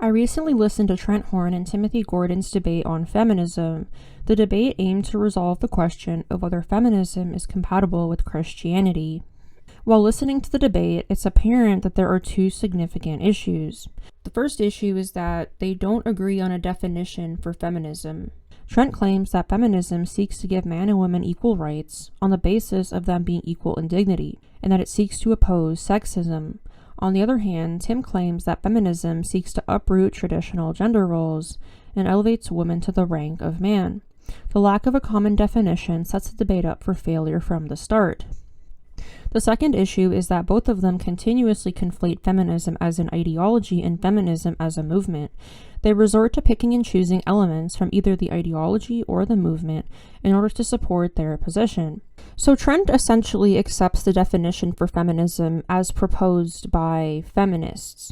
I recently listened to Trent and Timothy Gordon's debate on feminism. The debate aimed to resolve the question of whether feminism is compatible with Christianity. While listening to the debate, it's apparent that there are two significant issues. The first issue is that they don't agree on a definition for feminism. Trent claims that feminism seeks to give man and woman equal rights on the basis of them being equal in dignity, and that it seeks to oppose sexism. On the other hand, Tim claims that feminism seeks to uproot traditional gender roles and elevates women to the rank of man. The lack of a common definition sets the debate up for failure from the start. The second issue is that both of them continuously conflate feminism as an ideology and feminism as a movement. They resort to picking and choosing elements from either the ideology or the movement in order to support their position. So Trent essentially accepts the definition for feminism as proposed by feminists.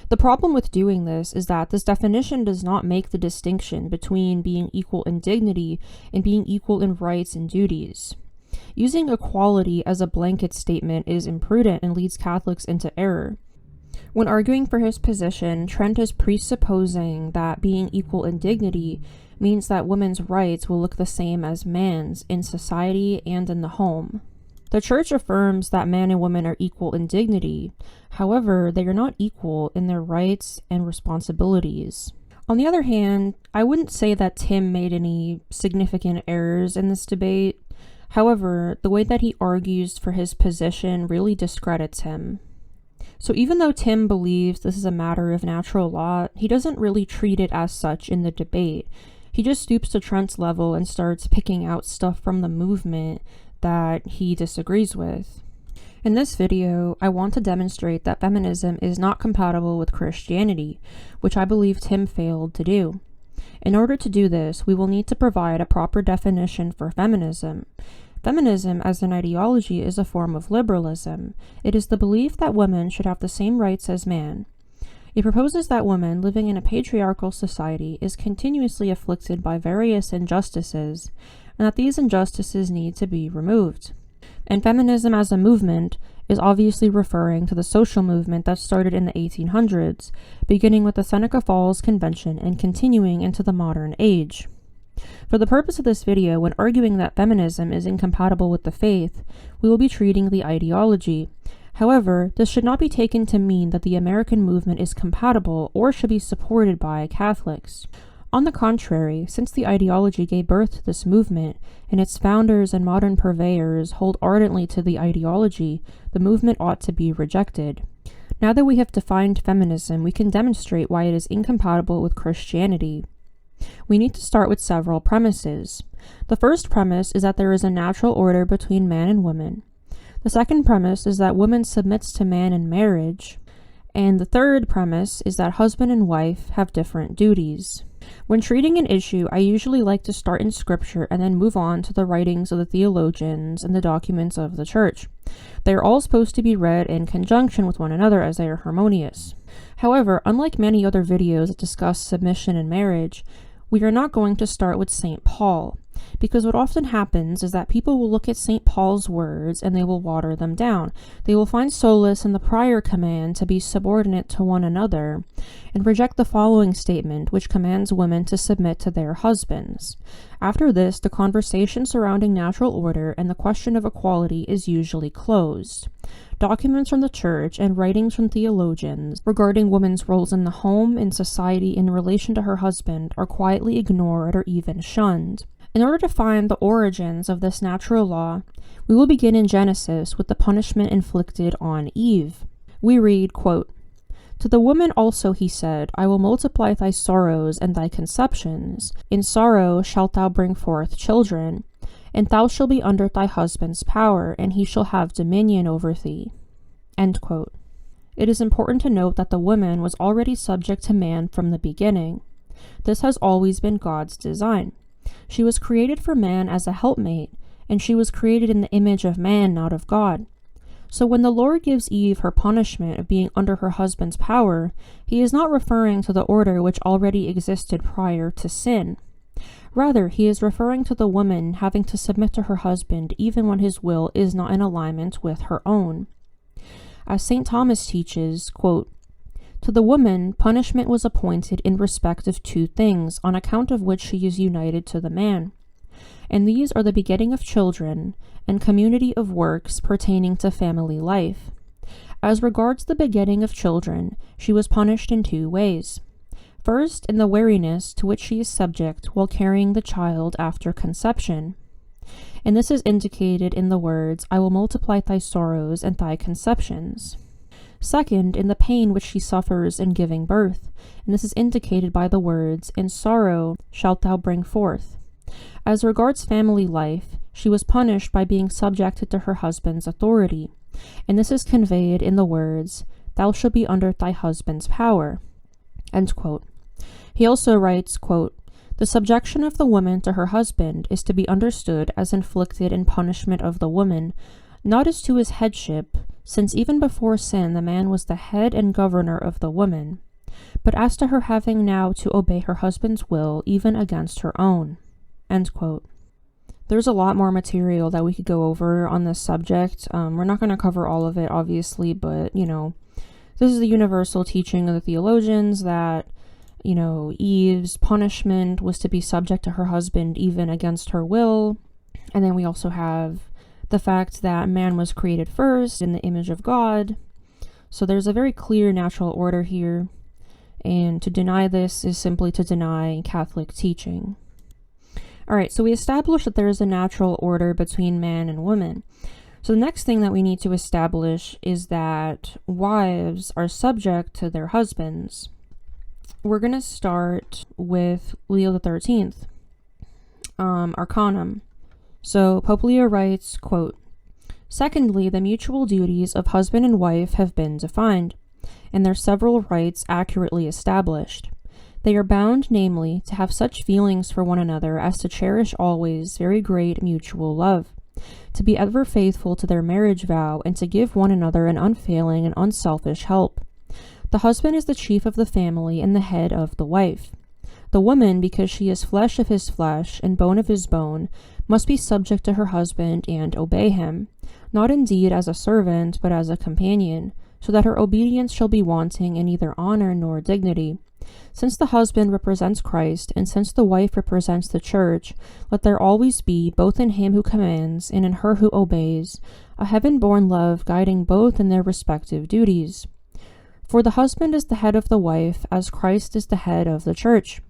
The problem with doing this is that this definition does not make the distinction between being equal in dignity and being equal in rights and duties. Using equality as a blanket statement is imprudent and leads Catholics into error. When arguing for his position, Trent is presupposing that being equal in dignity means that women's rights will look the same as man's in society and in the home. The Church affirms that man and woman are equal in dignity. However, they are not equal in their rights and responsibilities. On the other hand, I wouldn't say that Tim made any significant errors in this debate. However, the way that he argues for his position really discredits him. So even though Tim believes this is a matter of natural law, he doesn't really treat it as such in the debate. He just stoops to Trent's level and starts picking out stuff from the movement that he disagrees with. In this video, I want to demonstrate that feminism is not compatible with Christianity, which I believe Tim failed to do. In order to do this, we will need to provide a proper definition for feminism. Feminism as an ideology is a form of liberalism. It is the belief that women should have the same rights as man. It proposes that woman living in a patriarchal society is continuously afflicted by various injustices, and that these injustices need to be removed. And feminism as a movement is obviously referring to the social movement that started in the 1800s, beginning with the Seneca Falls Convention and continuing into the modern age. For the purpose of this video, when arguing that feminism is incompatible with the faith, we will be treating the ideology. However, this should not be taken to mean that the American movement is compatible or should be supported by Catholics. On the contrary, since the ideology gave birth to this movement, and its founders and modern purveyors hold ardently to the ideology, the movement ought to be rejected. Now that we have defined feminism, we can demonstrate why it is incompatible with Christianity. We need to start with several premises. The first premise is that there is a natural order between man and woman. The second premise is that woman submits to man in marriage. And the third premise is that husband and wife have different duties. When treating an issue, I usually like to start in scripture and then move on to the writings of the theologians and the documents of the church. They are all supposed to be read in conjunction with one another as they are harmonious. However, unlike many other videos that discuss submission and marriage, we are not going to start with St. Paul, because what often happens is that people will look at St. Paul's words and they will water them down. They will find solace in the prior command to be subordinate to one another, and reject the following statement, which commands women to submit to their husbands. After this, the conversation surrounding natural order and the question of equality is usually closed. Documents from the church and writings from theologians regarding women's roles in the home and society in relation to her husband are quietly ignored or even shunned. In order to find the origins of this natural law, we will begin in Genesis with the punishment inflicted on Eve. We read, quote, "To the woman also he said, I will multiply thy sorrows and thy conceptions. In sorrow shalt thou bring forth children, and thou shalt be under thy husband's power, and he shall have dominion over thee." End quote. It is important to note that the woman was already subject to man from the beginning. This has always been God's design. She was created for man as a helpmate, and she was created in the image of man, not of God. So when the Lord gives Eve her punishment of being under her husband's power, he is not referring to the order which already existed prior to sin. Rather, he is referring to the woman having to submit to her husband even when his will is not in alignment with her own. As St. Thomas teaches, quote, To the woman, punishment was appointed in respect of two things, on account of which she is united to the man. And these are the begetting of children, and community of works pertaining to family life. As regards the begetting of children, she was punished in two ways. First, in the weariness to which she is subject while carrying the child after conception. And this is indicated in the words, I will multiply thy sorrows and thy conceptions. Second, in the pain which she suffers in giving birth, and this is indicated by the words, in sorrow shalt thou bring forth. As regards family life, she was punished by being subjected to her husband's authority, and this is conveyed in the words, thou shalt be under thy husband's power. End quote. He also writes, quote, the subjection of the woman to her husband is to be understood as inflicted in punishment of the woman, not as to his headship, since even before sin the man was the head and governor of the woman, but as to her having now to obey her husband's will even against her own. End quote. There's a lot more material that we could go over on this subject. We're not going to cover all of it, obviously, but, this is the universal teaching of the theologians that, Eve's punishment was to be subject to her husband even against her will. And then we also have the fact that man was created first in the image of God. So there's a very clear natural order here. And to deny this is simply to deny Catholic teaching. All right, so we established that there is a natural order between man and woman. So the next thing that we need to establish is that wives are subject to their husbands. We're going to start with Leo XIII, Arcanum. So Pope Leo writes, quote, secondly, the mutual duties of husband and wife have been defined, and their several rights accurately established. They are bound, namely, to have such feelings for one another as to cherish always very great mutual love, to be ever faithful to their marriage vow, and to give one another an unfailing and unselfish help. The husband is the chief of the family and the head of the wife. The woman, because she is flesh of his flesh and bone of his bone, must be subject to her husband and obey him, not indeed as a servant, but as a companion, so that her obedience shall be wanting in neither honor nor dignity. Since the husband represents Christ, and since the wife represents the church, let there always be, both in him who commands and in her who obeys, a heaven-born love guiding both in their respective duties. For the husband is the head of the wife, as Christ is the head of the church.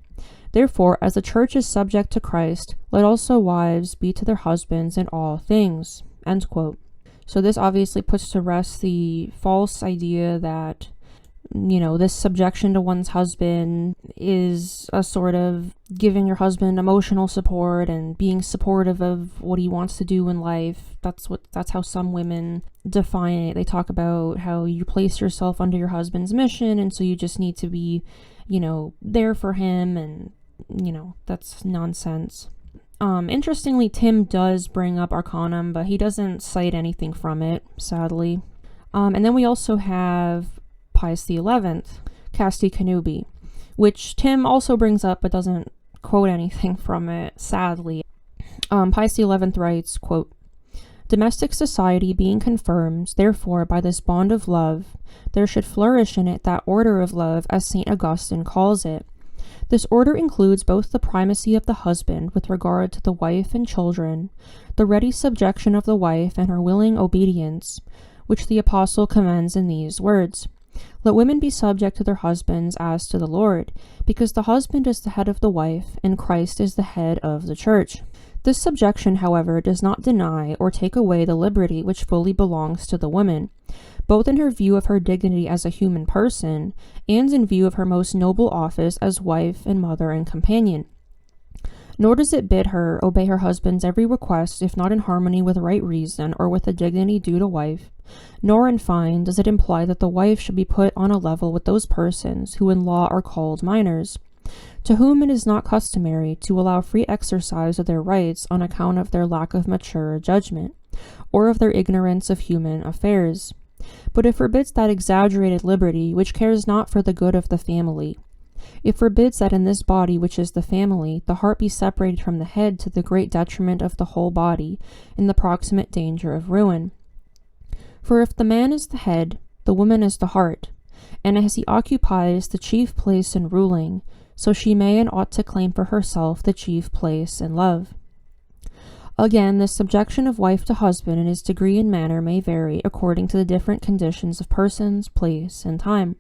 Therefore, as the church is subject to Christ, let also wives be to their husbands in all things. End quote. So this obviously puts to rest the false idea that, this subjection to one's husband is a sort of giving your husband emotional support and being supportive of what he wants to do in life. That's how some women define it. They talk about how you place yourself under your husband's mission, and so you just need to be, there for him, and, that's nonsense. Interestingly, Tim does bring up Arcanum, but he doesn't cite anything from it, sadly. And then we also have Pius XI, Casti Connubii, which Tim also brings up but doesn't quote anything from it, sadly. Pius XI writes, quote, domestic society being confirmed, therefore, by this bond of love, there should flourish in it that order of love as St. Augustine calls it. This order includes both the primacy of the husband with regard to the wife and children, the ready subjection of the wife and her willing obedience, which the apostle commends in these words, let women be subject to their husbands as to the Lord, because the husband is the head of the wife, and Christ is the head of the church. This subjection, however, does not deny or take away the liberty which fully belongs to the woman, both in her view of her dignity as a human person, and in view of her most noble office as wife and mother and companion. Nor does it bid her obey her husband's every request if not in harmony with right reason or with the dignity due to wife, nor in fine does it imply that the wife should be put on a level with those persons who in law are called minors, to whom it is not customary to allow free exercise of their rights on account of their lack of mature judgment, or of their ignorance of human affairs. But it forbids that exaggerated liberty which cares not for the good of the family. It forbids that in this body which is the family, the heart be separated from the head to the great detriment of the whole body, in the proximate danger of ruin. For if the man is the head, the woman is the heart, and as he occupies the chief place in ruling, so she may and ought to claim for herself the chief place in love. Again, the subjection of wife to husband in its degree and manner may vary according to the different conditions of persons, place, and time.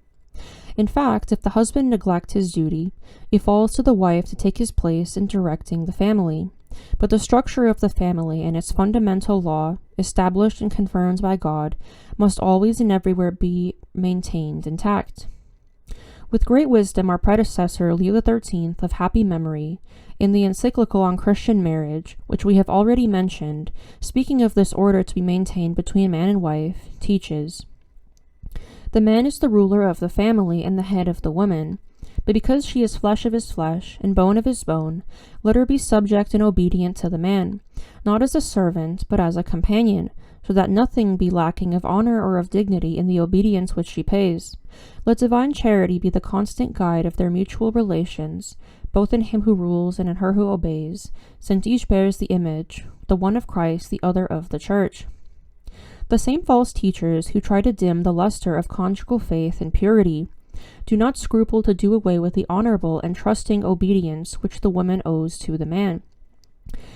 In fact, if the husband neglect his duty, it falls to the wife to take his place in directing the family. But the structure of the family and its fundamental law, established and confirmed by God, must always and everywhere be maintained intact. With great wisdom, our predecessor, Leo XIII, of happy memory, in the encyclical on Christian marriage, which we have already mentioned, speaking of this order to be maintained between man and wife, teaches, "The man is the ruler of the family and the head of the woman, but because she is flesh of his flesh and bone of his bone, let her be subject and obedient to the man, not as a servant, but as a companion, so that nothing be lacking of honor or of dignity in the obedience which she pays. Let divine charity be the constant guide of their mutual relations, both in him who rules and in her who obeys, since each bears the image, the one of Christ, the other of the Church." The same false teachers who try to dim the luster of conjugal faith and purity do not scruple to do away with the honorable and trusting obedience which the woman owes to the man.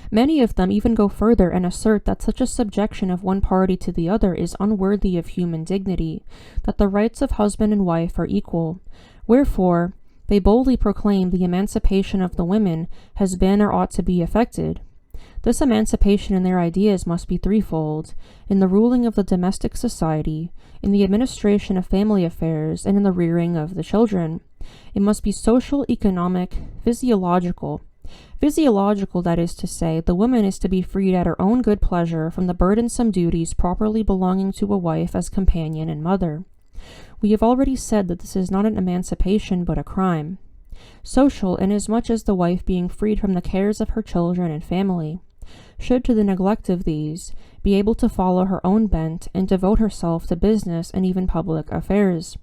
Many of them even go further and assert that such a subjection of one party to the other is unworthy of human dignity, that the rights of husband and wife are equal. Wherefore, they boldly proclaim the emancipation of the women has been or ought to be effected. This emancipation in their ideas must be threefold: in the ruling of the domestic society, in the administration of family affairs, and in the rearing of the children. It must be social, economic, physiological. Physiological, that is to say, the woman is to be freed at her own good pleasure from the burdensome duties properly belonging to a wife as companion and mother. We have already said that this is not an emancipation but a crime. Social, inasmuch as the wife, being freed from the cares of her children and family, should, to the neglect of these, be able to follow her own bent and devote herself to business and even public affairs.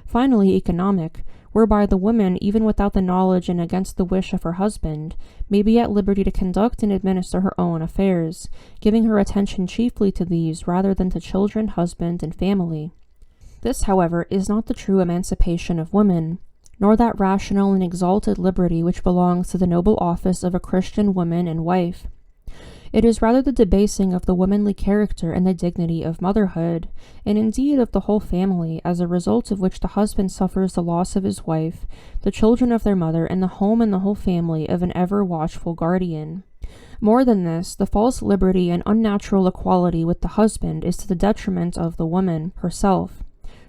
Finally, economic, whereby the woman, even without the knowledge and against the wish of her husband, may be at liberty to conduct and administer her own affairs, giving her attention chiefly to these rather than to children, husband, and family. This, however, is not the true emancipation of woman, nor that rational and exalted liberty which belongs to the noble office of a Christian woman and wife. It is rather the debasing of the womanly character and the dignity of motherhood, and indeed of the whole family, as a result of which the husband suffers the loss of his wife, the children of their mother, and the home and the whole family of an ever-watchful guardian. More than this, the false liberty and unnatural equality with the husband is to the detriment of the woman herself.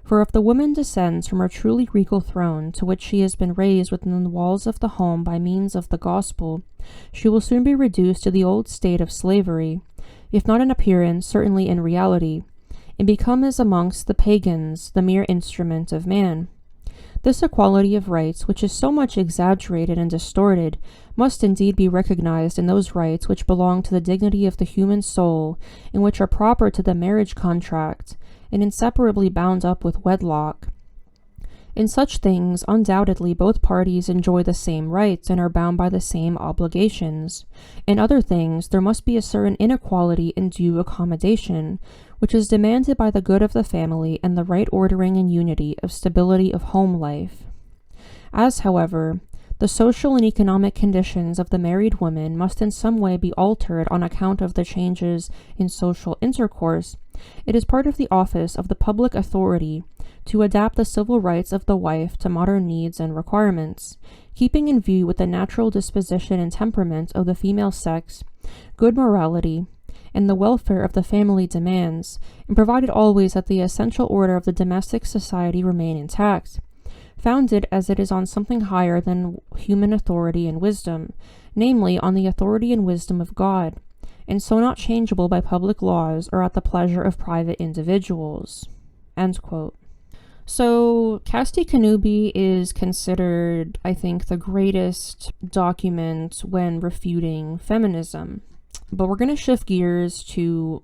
For if the woman descends from her truly regal throne, to which she has been raised within the walls of the home by means of the gospel, she will soon be reduced to the old state of slavery, if not in appearance, certainly in reality, and become as amongst the pagans the mere instrument of man. This equality of rights, which is so much exaggerated and distorted, must indeed be recognized in those rights which belong to the dignity of the human soul, and which are proper to the marriage contract, and inseparably bound up with wedlock. In such things, undoubtedly, both parties enjoy the same rights and are bound by the same obligations. In other things, there must be a certain inequality in due accommodation, which is demanded by the good of the family and the right ordering and unity of stability of home life. As, however, the social and economic conditions of the married woman must in some way be altered on account of the changes in social intercourse, it is part of the office of the public authority to adapt the civil rights of the wife to modern needs and requirements, keeping in view with the natural disposition and temperament of the female sex, good morality, and the welfare of the family demands, and provided always that the essential order of the domestic society remain intact, founded as it is on something higher than human authority and wisdom, namely on the authority and wisdom of God, and so not changeable by public laws or at the pleasure of private individuals." End quote. So, Casti Connubii is considered, I think, the greatest document when refuting feminism. But we're going to shift gears to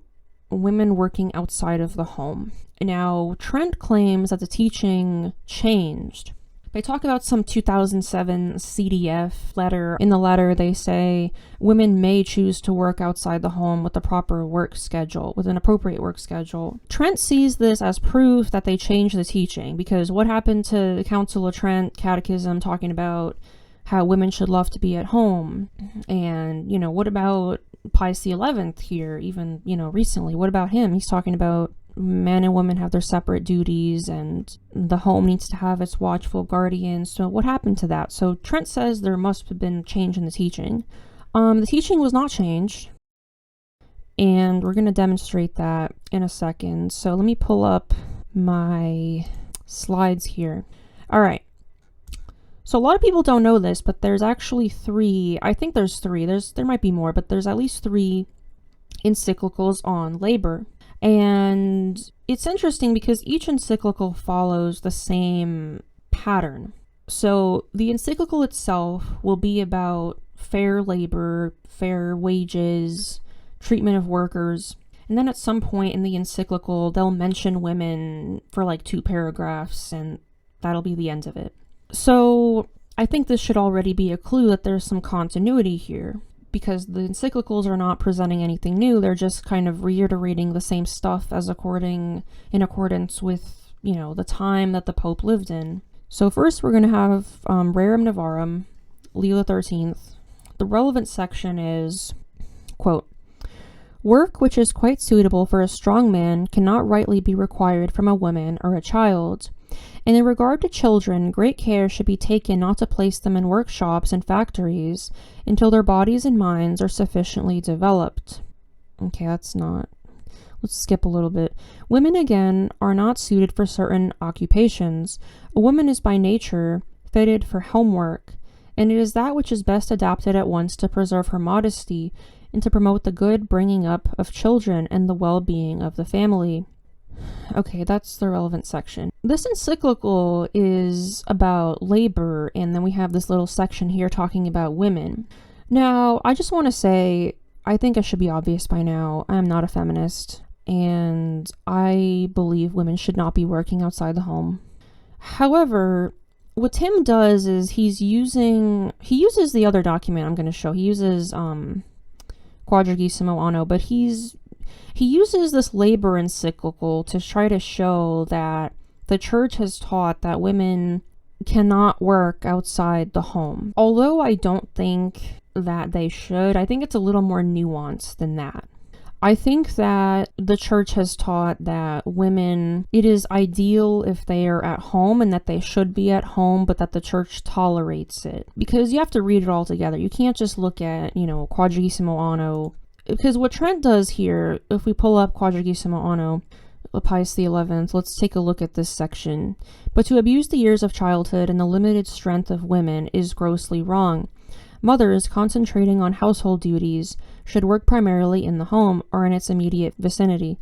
women working outside of the home. Now, Trent claims that the teaching changed. They talk about some 2007 CDF letter. In the letter, they say women may choose to work outside the home with a proper work schedule, with an appropriate work schedule. Trent sees this as proof that they changed the teaching, because what happened to the Council of Trent Catechism talking about how women should love to be at home? And, what about Pius XI here, even, recently? What about him? He's talking about men and women have their separate duties, and the home needs to have its watchful guardians. So what happened to that? So Trent says there must have been change in the teaching. The teaching was not changed, and we're going to demonstrate that in a second. So let me pull up my slides here. All right. So a lot of people don't know this, but there's actually three. I think there's three. There might be more, but there's at least three encyclicals on labor. And it's interesting because each encyclical follows the same pattern. So the encyclical itself will be about fair labor, fair wages, treatment of workers. And then at some point in the encyclical, they'll mention women for like 2 paragraphs, and that'll be the end of it. So I think this should already be a clue that there's some continuity here, because the encyclicals are not presenting anything new. They're just kind of reiterating the same stuff in accordance with, the time that the Pope lived in. So first we're going to have Rerum Novarum, Leo XIII. The relevant section is, quote, "Work which is quite suitable for a strong man cannot rightly be required from a woman or a child. And in regard to children, great care should be taken not to place them in workshops and factories until their bodies and minds are sufficiently developed." Okay, let's skip a little bit. "Women, again, are not suited for certain occupations. A woman is by nature fitted for homework, and it is that which is best adapted at once to preserve her modesty and to promote the good bringing up of children and the well-being of the family." Okay, that's the relevant section. This encyclical is about labor, and then we have this little section here talking about women. Now, I just want to say, I think it should be obvious by now, I am not a feminist, and I believe women should not be working outside the home. However, what Tim does is he uses the other document I'm going to show. He uses Quadragesimo Anno, but he uses this labor encyclical to try to show that the church has taught that women cannot work outside the home. Although I don't think that they should, I think it's a little more nuanced than that. I think that the church has taught that women, it is ideal if they are at home and that they should be at home, but that the church tolerates it. Because you have to read it all together. You can't just look at, Quadragesimo Anno. Because what Trent does here, if we pull up Quadragesimo Anno, Pius XI, let's take a look at this section. "But to abuse the years of childhood and the limited strength of women is grossly wrong. Mothers, concentrating on household duties, should work primarily in the home or in its immediate vicinity.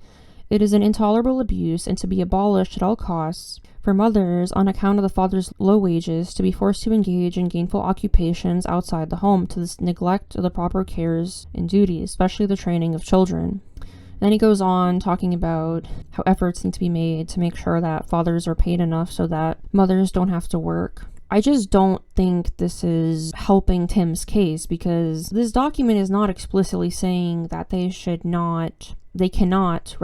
It is an intolerable abuse and to be abolished at all costs for mothers, on account of the father's low wages, to be forced to engage in gainful occupations outside the home, to the neglect of the proper cares and duties, especially the training of children." Then he goes on talking about how efforts need to be made to make sure that fathers are paid enough so that mothers don't have to work. I just don't think this is helping Tim's case, because this document is not explicitly saying that they cannot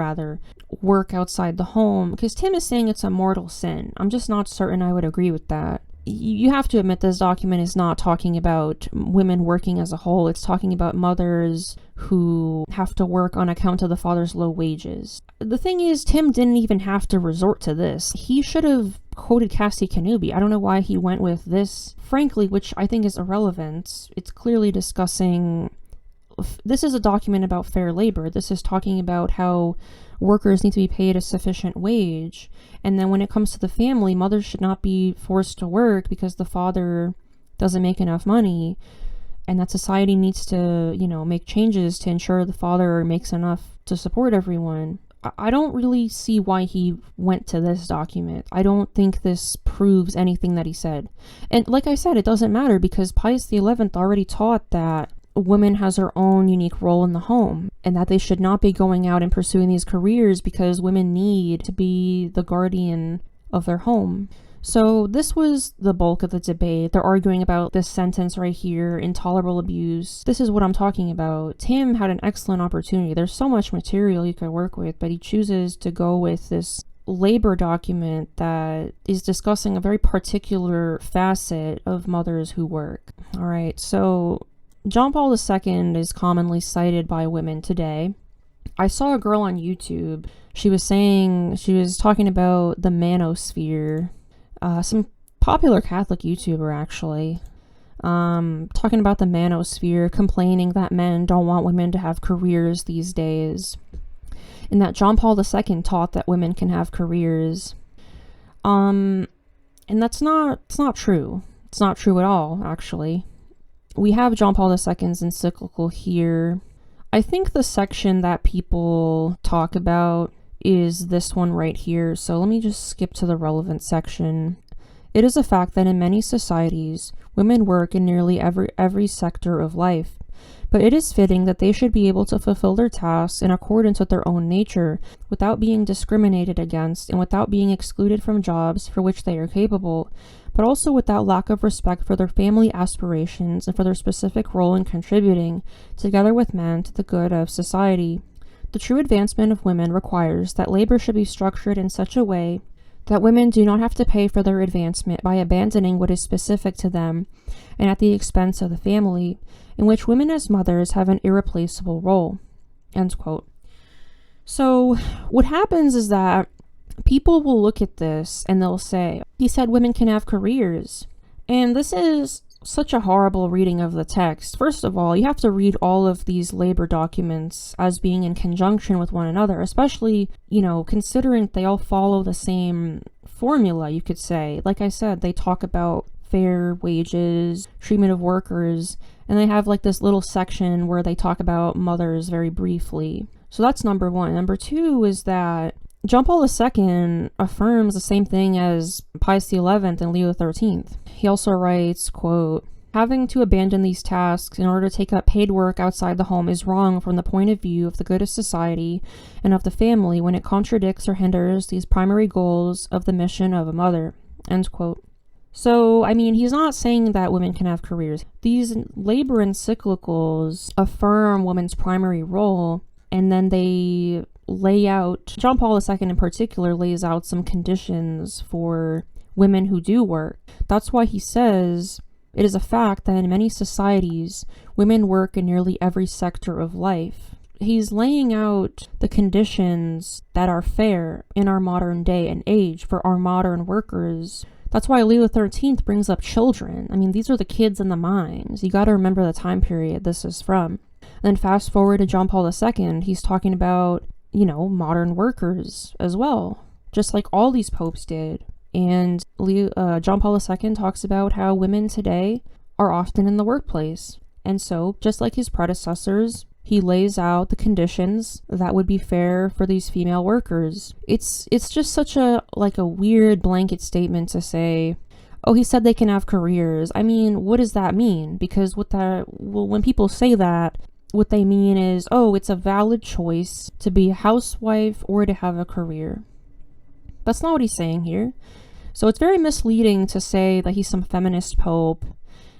work outside the home, because Tim is saying it's a mortal sin. I'm just not certain I would agree with that. You have to admit this document is not talking about women working as a whole. It's talking about mothers who have to work on account of the father's low wages. The thing is, Tim didn't even have to resort to this. He should have quoted Casti Connubii. I don't know why he went with this, frankly, which I think is irrelevant. It's clearly discussing... This is a document about fair labor. This is talking about how workers need to be paid a sufficient wage. And then when it comes to the family, mothers should not be forced to work because the father doesn't make enough money. And that society needs to, make changes to ensure the father makes enough to support everyone. I don't really see why he went to this document. I don't think this proves anything that he said. And like I said, it doesn't matter, because Pius XI already taught that women has her own unique role in the home, and that they should not be going out and pursuing these careers because women need to be the guardian of their home. So this was the bulk of the debate. They're arguing about this sentence right here, intolerable abuse. This is what I'm talking about. Tim had an excellent opportunity. There's so much material he could work with, but he chooses to go with this labor document that is discussing a very particular facet of mothers who work. All right, so John Paul II is commonly cited by women today. I saw a girl on YouTube. She was talking about the manosphere. Some popular Catholic YouTuber, actually, talking about the manosphere, complaining that men don't want women to have careers these days, and that John Paul II taught that women can have careers. And it's not true. It's not true at all, actually. We have John Paul II's encyclical here. I think the section that people talk about is this one right here, so let me just skip to the relevant section. It is a fact that in many societies, women work in nearly every sector of life, but it is fitting that they should be able to fulfill their tasks in accordance with their own nature, without being discriminated against and without being excluded from jobs for which they are capable, but also without lack of respect for their family aspirations and for their specific role in contributing, together with men, to the good of society. The true advancement of women requires that labor should be structured in such a way that women do not have to pay for their advancement by abandoning what is specific to them and at the expense of the family, in which women as mothers have an irreplaceable role." End quote. So what happens is that people will look at this and they'll say, he said women can have careers. And this is such a horrible reading of the text. First of all, you have to read all of these labor documents as being in conjunction with one another, especially, considering they all follow the same formula, you could say. Like I said, they talk about fair wages, treatment of workers, and they have like this little section where they talk about mothers very briefly. So that's number one. Number two is that John Paul II affirms the same thing as Pius XI and Leo XIII. He also writes, quote, "Having to abandon these tasks in order to take up paid work outside the home is wrong from the point of view of the good of society and of the family when it contradicts or hinders these primary goals of the mission of a mother." End quote. So, he's not saying that women can have careers. These labor encyclicals affirm women's primary role, and then they lay out, John Paul II in particular lays out some conditions for women who do work. That's why he says, it is a fact that in many societies, women work in nearly every sector of life. He's laying out the conditions that are fair in our modern day and age for our modern workers. That's why Leo XIII brings up children. These are the kids in the mines. You got to remember the time period this is from. Then fast forward to John Paul II, he's talking about, modern workers as well, just like all these popes did. And John Paul II talks about how women today are often in the workplace. And so, just like his predecessors, he lays out the conditions that would be fair for these female workers. It's just such a weird blanket statement to say, oh, he said they can have careers. What does that mean? Because when people say that, what they mean is, oh, it's a valid choice to be a housewife or to have a career. That's not what he's saying here. So it's very misleading to say that he's some feminist pope.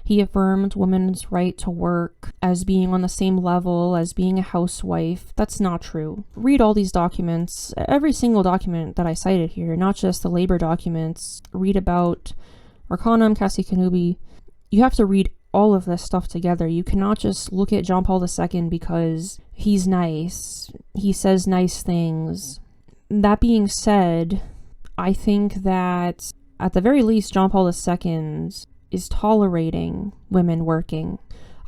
He affirmed women's right to work as being on the same level as being a housewife. That's not true. Read all these documents, every single document that I cited here, not just the labor documents. Read about Arcanum, Cassi Canubi. You have to read all of this stuff together. You cannot just look at John Paul II because he's nice. He says nice things. That being said, I think that at the very least, John Paul II is tolerating women working.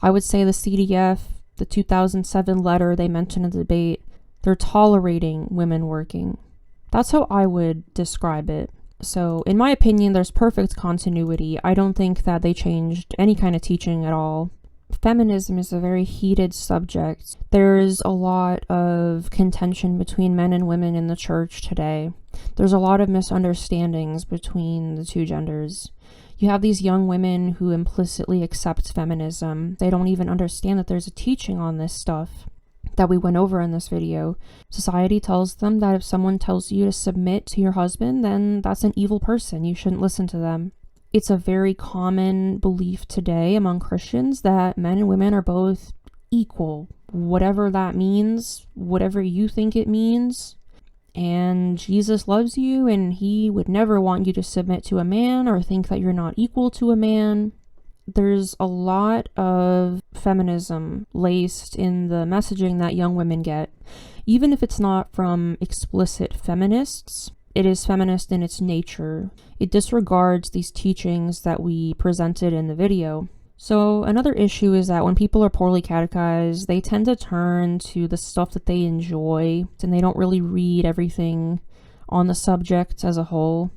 I would say the CDF, the 2007 letter they mentioned in the debate, they're tolerating women working. That's how I would describe it. So, in my opinion, there's perfect continuity. I don't think that they changed any kind of teaching at all. Feminism is a very heated subject. There's a lot of contention between men and women in the church today. There's a lot of misunderstandings between the two genders. You have these young women who implicitly accept feminism. They don't even understand that there's a teaching on this stuff. that we went over in this video. Society tells them that if someone tells you to submit to your husband, then that's an evil person. You shouldn't listen to them. It's a very common belief today among Christians that men and women are both equal, whatever that means, whatever you think it means. And Jesus loves you, and he would never want you to submit to a man or think that you're not equal to a man. There's a lot of feminism laced in the messaging that young women get. Even if it's not from explicit feminists, it is feminist in its nature. It disregards these teachings that we presented in the video. So another issue is that when people are poorly catechized, they tend to turn to the stuff that they enjoy, and they don't really read everything on the subject as a whole.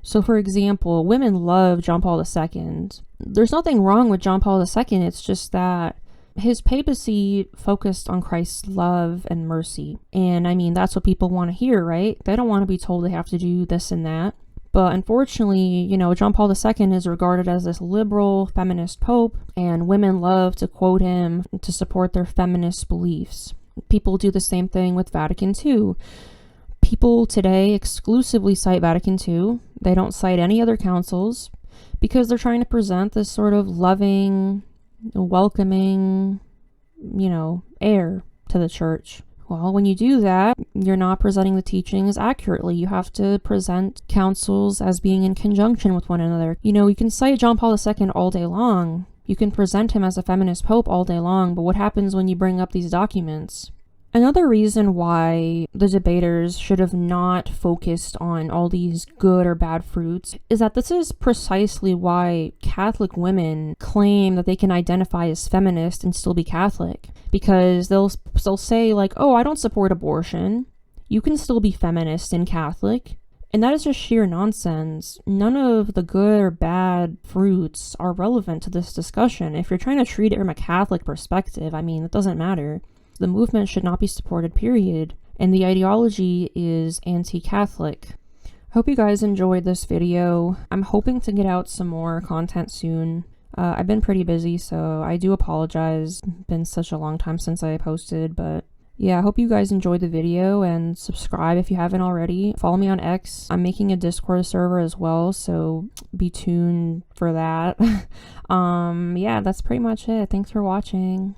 So for example, women love John Paul II. There's nothing wrong with John Paul II, it's just that his papacy focused on Christ's love and mercy. And I mean, that's what people want to hear, right? They don't want to be told they have to do this and that. But unfortunately, John Paul II is regarded as this liberal feminist pope, and women love to quote him to support their feminist beliefs. People do the same thing with Vatican II. People today exclusively cite Vatican II. They don't cite any other councils because they're trying to present this sort of loving, welcoming, air to the church. Well, when you do that, you're not presenting the teachings accurately. You have to present councils as being in conjunction with one another. You can cite John Paul II all day long. You can present him as a feminist pope all day long, but what happens when you bring up these documents? Another reason why the debaters should have not focused on all these good or bad fruits is that this is precisely why Catholic women claim that they can identify as feminist and still be Catholic. Because they'll say like, oh, I don't support abortion. You can still be feminist and Catholic. And that is just sheer nonsense. None of the good or bad fruits are relevant to this discussion. If you're trying to treat it from a Catholic perspective, it doesn't matter. The movement should not be supported, period. And the ideology is anti-Catholic. Hope you guys enjoyed this video. I'm hoping to get out some more content soon. I've been pretty busy, so I do apologize. It's been such a long time since I posted, but yeah, I hope you guys enjoyed the video, and subscribe if you haven't already. Follow me on X. I'm making a Discord server as well, so be tuned for that. Yeah, that's pretty much it. Thanks for watching.